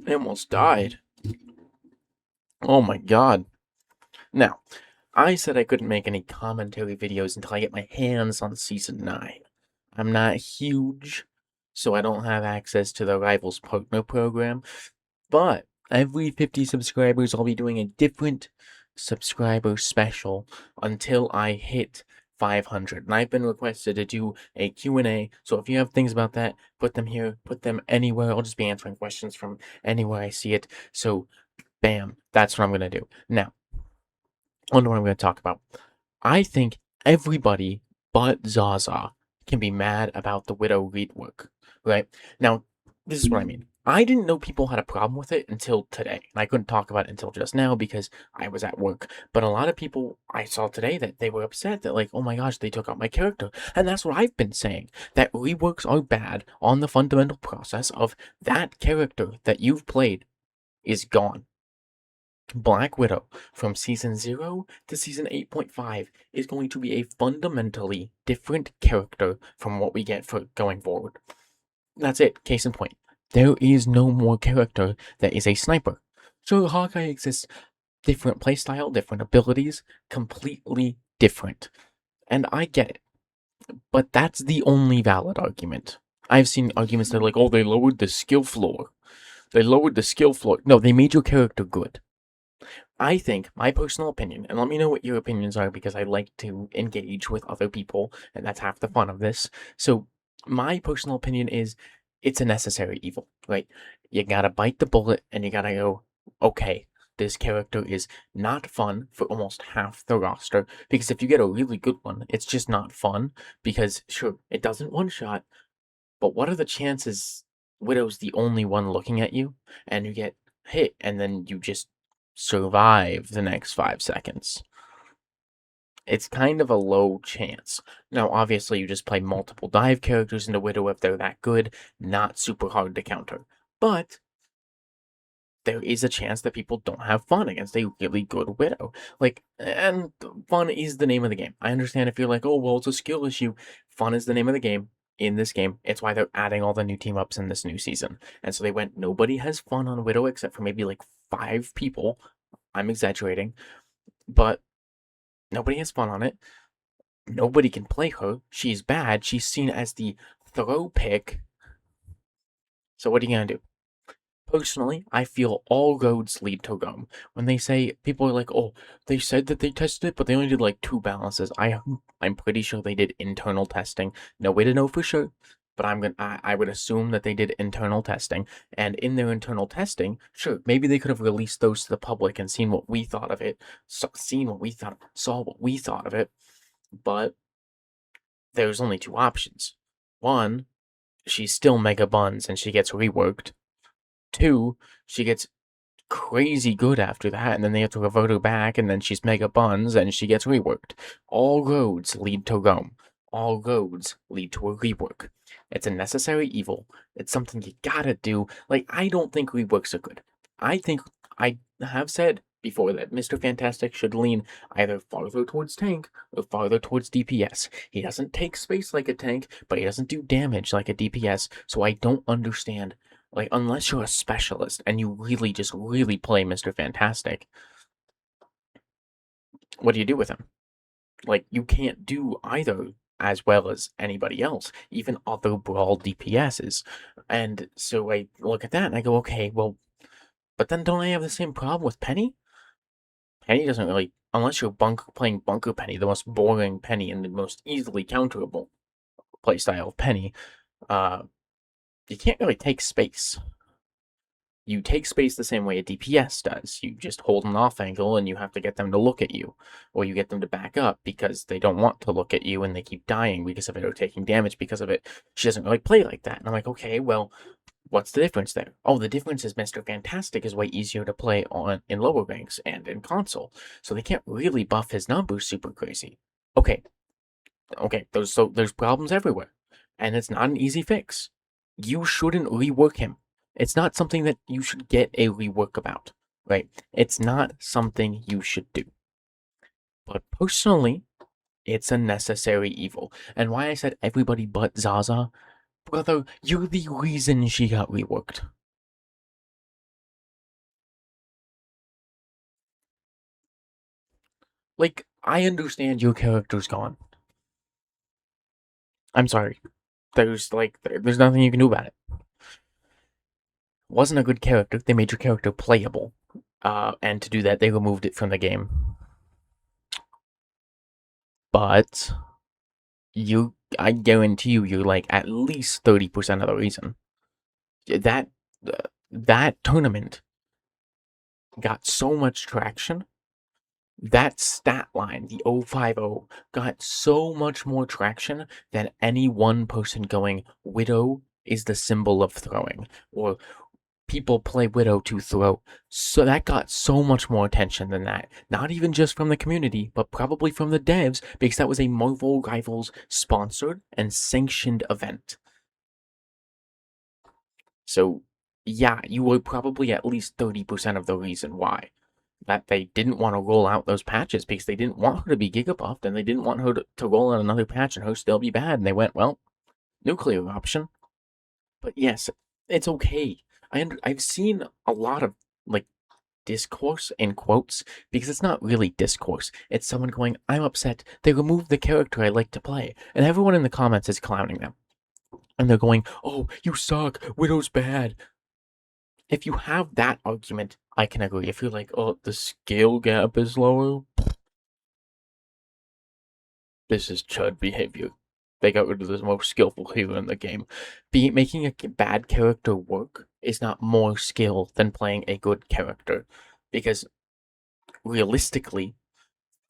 I almost died. Oh my god. Now, I said I couldn't make any commentary videos until I get my hands on Season 9. I'm not huge, so I don't have access to the Rivals Partner Program, but every 50 subscribers, I'll be doing a different subscriber special until I hit 500. And I've been requested to do a Q&A, so if you have things about that, put them here, put them anywhere. I'll just be answering questions from anywhere I see it. So, bam, that's what I'm going to do. Now, I wonder what I'm going to talk about. I think everybody but Zaza can be mad about the Widow rework, right? Now, this is what I mean. I didn't know people had a problem with it until today, and I couldn't talk about it until just now because I was at work. But a lot of people I saw today that they were upset that, like, oh my gosh, they took out my character. And that's what I've been saying, that reworks are bad on the fundamental process of that character that you've played is gone. Black Widow from Season 0 to Season 8.5 is going to be a fundamentally different character from what we get for going forward. That's it, case in point. There is no more character that is a sniper. Sure, Hawkeye exists, different playstyle, different abilities, completely different. And I get it, but that's the only valid argument. I've seen arguments that are like, oh, they lowered the skill floor. They lowered the skill floor. No, they made your character good. I think, my personal opinion, and let me know what your opinions are because I like to engage with other people, and that's half the fun of this. So, my personal opinion is it's a necessary evil, right? You gotta bite the bullet and you gotta go, okay, this character is not fun for almost half the roster because if you get a really good one, it's just not fun because, sure, it doesn't one shot, but what are the chances Widow's the only one looking at you and you get hit and then you just survive the next 5 seconds? It's kind of a low chance. Now, obviously, you just play multiple dive characters into Widow if they're that good, not super hard to counter. But there is a chance that people don't have fun against a really good Widow. Like, and fun is the name of the game. I understand if you're like, oh, well, it's a skill issue. Fun is the name of the game. In this game, it's why they're adding all the new team ups in this new season. And so they went, nobody has fun on Widow except for maybe like 5 people. I'm exaggerating. But nobody has fun on it. Nobody can play her. She's bad. She's seen as the throw pick. So what are you going to do? Personally, I feel all roads lead to Rome. When they say, people are like, oh, they said that they tested it, but they only did like 2 balances. I'm pretty sure they did internal testing. No way to know for sure, but I would assume that they did internal testing. And in their internal testing, sure, maybe they could have released those to the public and seen what we thought of it, saw what we thought of it. But there's only 2 options. One, she's still Mega Buns and she gets reworked. 2, she gets crazy good after that, and then they have to revert her back, and then she's Mega Buns, and she gets reworked. All roads lead to Rome. All roads lead to a rework. It's a necessary evil. It's something you gotta do. Like, I don't think reworks are good. I think I have said before that Mr. Fantastic should lean either farther towards tank or farther towards DPS. He doesn't take space like a tank, but he doesn't do damage like a DPS, so I don't understand. Like, unless you're a specialist and you really just really play Mr. Fantastic, what do you do with him? Like, you can't do either as well as anybody else, even other Brawl DPSs. And so I look at that and I go, okay, well, but then don't I have the same problem with Penny? Penny doesn't really, unless you're playing Bunker Penny, the most boring Penny and the most easily counterable playstyle of Penny, you can't really take space. You take space the same way a DPS does. You just hold an off angle and you have to get them to look at you. Or you get them to back up because they don't want to look at you and they keep dying because of it or taking damage because of it. She doesn't really play like that. And I'm like, okay, well, what's the difference there? Oh, the difference is Mr. Fantastic is way easier to play on in lower ranks and in console. So they can't really buff his numbers super crazy. Okay. There's problems everywhere. And it's not an easy fix. You shouldn't rework him. It's not something that you should get a rework about, right? It's not something you should do. But personally, It's a necessary evil. And why I said everybody but Zaza, brother, you're the reason she got reworked. Like, I understand your character's gone. I'm sorry. There's nothing you can do about it. Wasn't a good character. They made your character playable. And to do that, they removed it from the game. But I guarantee you're like at least 30% of the reason. That, that tournament got so much traction. That stat line, the 050, got so much more traction than any one person going, Widow is the symbol of throwing, or people play Widow to throw. So that got so much more attention than that. Not even just from the community, but probably from the devs, because that was a Marvel Rivals sponsored and sanctioned event. So, yeah, you were probably at least 30% of the reason why. That they didn't want to roll out those patches because they didn't want her to be gigabuffed and they didn't want her to roll out another patch and her still be bad. And they went, well, nuclear option. But yes, it's okay. I've seen a lot of like discourse in quotes because it's not really discourse. It's someone going, I'm upset. They removed the character I like to play. And everyone in the comments is clowning them. And they're going, oh, you suck. Widow's bad. If you have that argument, I can agree. If you're like, oh, the skill gap is lower, this is chud behavior. They got rid of the most skillful hero in the game. Making a bad character work is not more skill than playing a good character. Because realistically,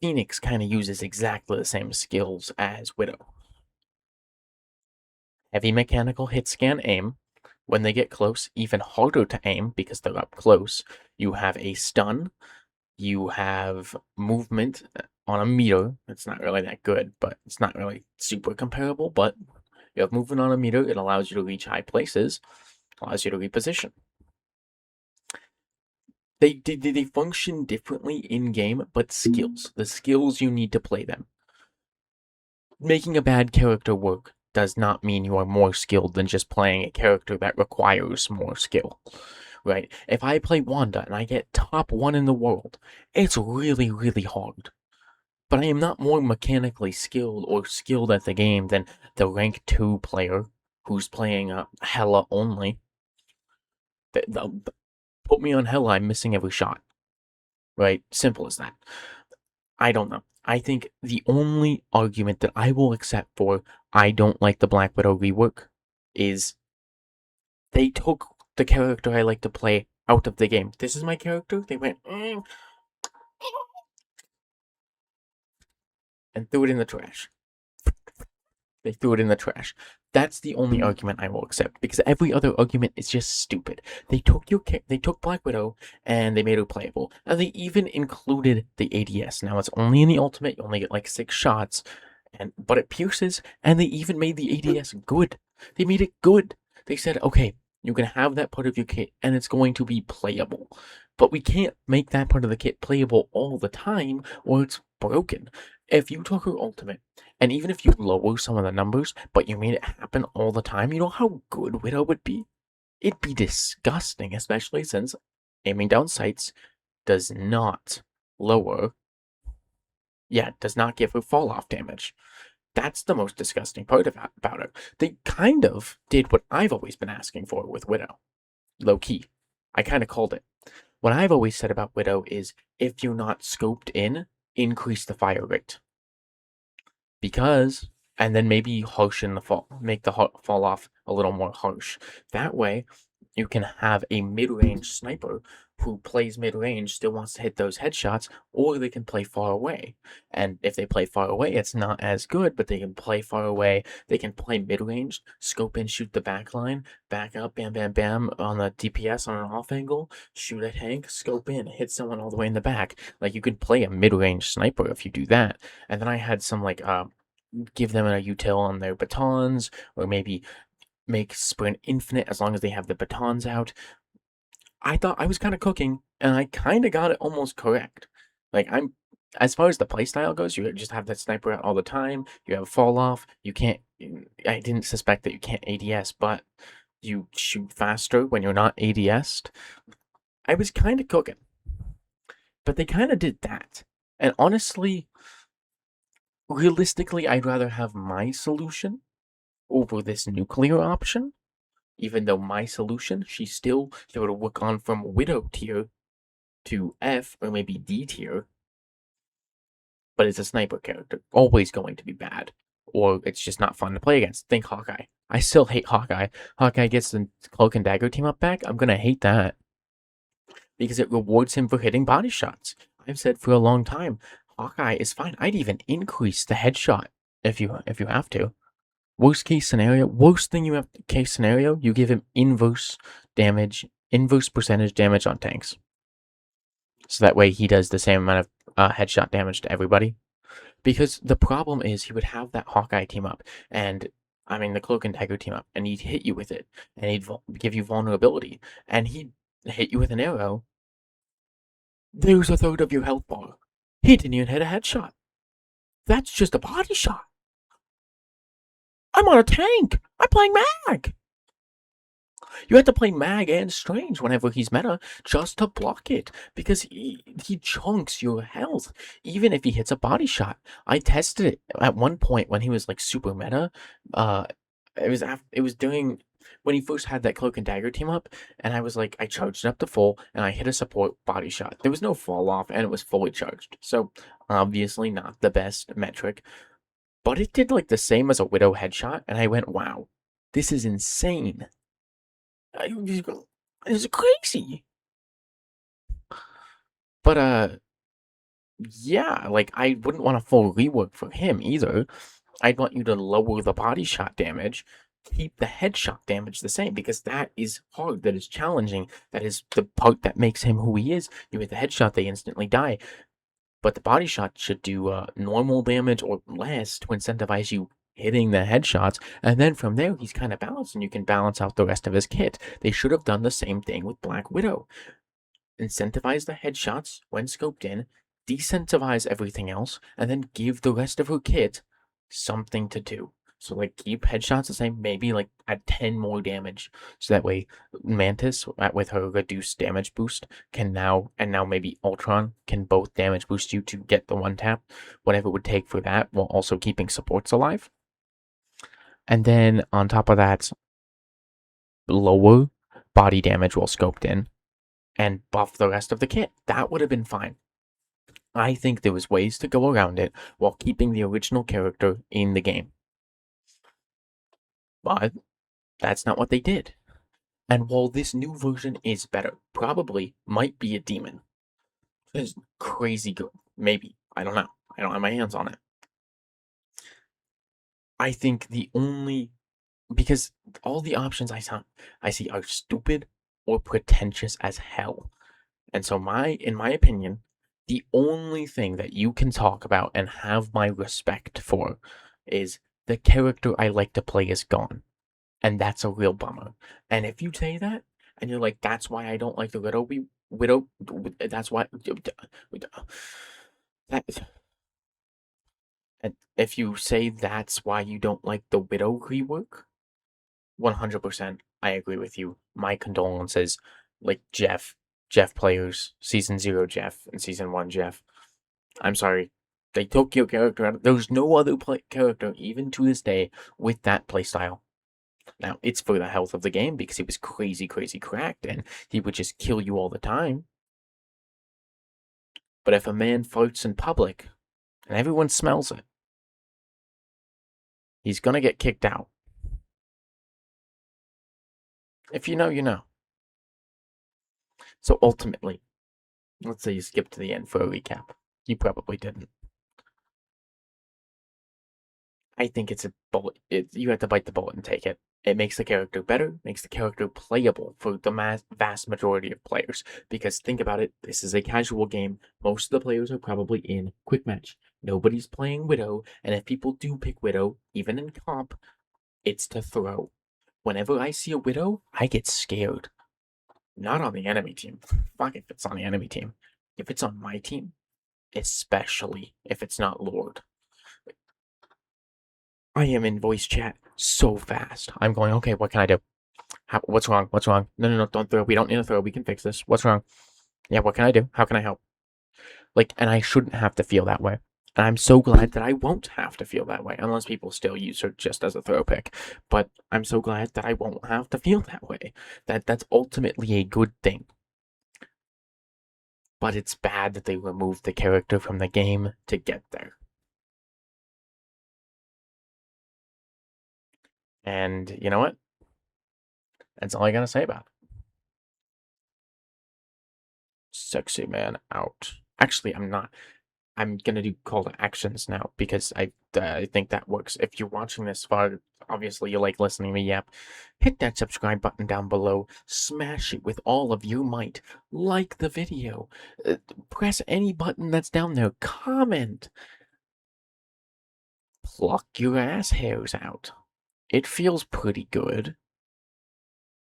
Phoenix kind of uses exactly the same skills as Widow. Heavy mechanical hit scan aim. When they get close, even harder to aim because they're up close. You have a stun. You have movement on a meter. It's not really that good, but it's not really super comparable. But you have movement on a meter. It allows you to reach high places, allows you to reposition. They function differently in game, but skills. The skills you need to play them. Making a bad character work does not mean you are more skilled than just playing a character that requires more skill. Right? If I play Wanda and I get top 1 in the world, it's really, really hard. But I am not more mechanically skilled or skilled at the game than the rank 2 player who's playing Hela only. Put me on Hela, I'm missing every shot. Right? Simple as that. I don't know. I think the only argument that I will accept for I don't like the Black Widow rework is they took the character I like to play out of the game. This is my character. They went and threw it in the trash. They threw it in the trash. That's the only argument I will accept because every other argument is just stupid. They took Black Widow and they made her playable, and they even included the ADS. Now it's only in the Ultimate. You only get like 6 shots, but it pierces, and they even made the ADS good. They made it good. They said, okay, you can have that part of your kit, and it's going to be playable. But we can't make that part of the kit playable all the time, or it's broken. If you took her Ultimate, and even if you lower some of the numbers, but you made it happen all the time, you know how good Widow would be? It'd be disgusting, especially since aiming down sights does not lower, does not give her fall off damage. That's the most disgusting part about it. They kind of did what I've always been asking for with Widow. Low key. I kind of called it. What I've always said about Widow is if you're not scoped in, increase the fire rate. Because, and then maybe harshen the fall, make the fall off a little more harsh. That way, you can have a mid-range sniper who plays mid-range, still wants to hit those headshots, or they can play far away. And if they play far away, it's not as good, but they can play far away. They can play mid-range, scope in, shoot the back line, back up, bam, bam, bam, on the DPS on an off angle, shoot a tank, scope in, hit someone all the way in the back. Like, you could play a mid-range sniper if you do that. And then I had some, like, give them a util on their batons, or maybe make sprint infinite as long as they have the batons out. I thought I was kind of cooking, and I kind of got it almost correct. Like, as far as the playstyle goes, you just have that sniper out all the time. You have a fall off. You can't. I didn't suspect that you can't ADS, but you shoot faster when you're not ADS'd. I was kind of cooking, but they kind of did that. And honestly, realistically, I'd rather have my solution over this nuclear option. Even though my solution, she's still able to work on from Widow tier to F or maybe D tier, but it's a sniper character. Always going to be bad. Or it's just not fun to play against. Think Hawkeye. I still hate Hawkeye. Hawkeye gets the Cloak and Dagger team up back. I'm gonna hate that. Because it rewards him for hitting body shots. I've said for a long time, Hawkeye is fine. I'd even increase the headshot if you have to. Worst case scenario, you give him inverse percentage damage on tanks. So that way he does the same amount of headshot damage to everybody. Because the problem is he would have that Hawkeye team up, and I mean the Cloak and Dagger team up, and he'd hit you with it, and he'd give you vulnerability, and he'd hit you with an arrow. There's a third of your health bar. He didn't even hit a headshot. That's just a body shot. I'm on a tank. I'm playing mag. You have to play mag and strange whenever he's meta just to block it, because he chunks your health, even if he hits a body shot. I tested it at one point when he was like super meta. It was doing when he first had that Cloak and Dagger team up, and I was like, I charged it up to full, and I hit a support body shot. There was no fall off, and it was fully charged. So obviously not the best metric, but it did like the same as a Widow headshot, and I went, wow, this is insane. It's crazy. But yeah, like I wouldn't want a full rework for him either. I'd want you to lower the body shot damage, keep the headshot damage the same, because that is hard, that is challenging, that is the part that makes him who he is. You hit the headshot, they instantly die. But the body shot should do normal damage or less to incentivize you hitting the headshots, and then from there he's kind of balanced, and you can balance out the rest of his kit. They should have done the same thing with Black Widow. Incentivize the headshots when scoped in, decentivize everything else, and then give the rest of her kit something to do. So like keep headshots the same, maybe like add 10 more damage. So that way Mantis with her reduced damage boost can now maybe Ultron can both damage boost you to get the one tap, whatever it would take for that, while also keeping supports alive. And then on top of that, lower body damage while scoped in and buff the rest of the kit. That would have been fine. I think there was ways to go around it while keeping the original character in the game. But that's not what they did. And while this new version is better, probably might be a demon. It's crazy good. Maybe. I don't know. I don't have my hands on it. I think because all the options I see are stupid or pretentious as hell. And so in my opinion, the only thing that you can talk about and have my respect for is the character I like to play is gone. And that's a real bummer. And if you say that, and you're like, that's why I don't like the Widow, that's why, and if you say that's why you don't like the Widow rework, 100%, I agree with you. My condolences, like Jeff players, Season 0 Jeff and Season 1 Jeff. I'm sorry. They took your character out. There's no other character, even to this day, with that playstyle. Now, it's for the health of the game because he was crazy, crazy cracked and he would just kill you all the time. But if a man farts in public and everyone smells it, he's gonna get kicked out. If you know, you know. So ultimately, let's say you skip to the end for a recap. You probably didn't. I think it's a bullet. You have to bite the bullet and take it. It makes the character better, makes the character playable for the vast majority of players. Because think about it, this is a casual game. Most of the players are probably in quick match. Nobody's playing Widow, and if people do pick Widow, even in comp, it's to throw. Whenever I see a Widow, I get scared. Not on the enemy team. Fuck if it's on the enemy team. If it's on my team, especially if it's not Lord. I am in voice chat so fast. I'm going, okay, what can I do? What's wrong? What's wrong? No, no, no, don't throw. We don't need to throw. We can fix this. What's wrong? Yeah, what can I do? How can I help? Like, and I shouldn't have to feel that way. And I'm so glad that I won't have to feel that way, unless people still use her just as a throw pick. But I'm so glad that I won't have to feel that way. That's ultimately a good thing. But it's bad that they removed the character from the game to get there. And you know what? That's all I gotta say about it. Sexy man out. Actually, I'm not. I'm gonna do call to actions now because I think that works. If you're watching this far, obviously you like listening to me yap. Hit that subscribe button down below. Smash it with all of your might. Like the video. Press any button that's down there. Comment. Pluck your ass hairs out. It feels pretty good.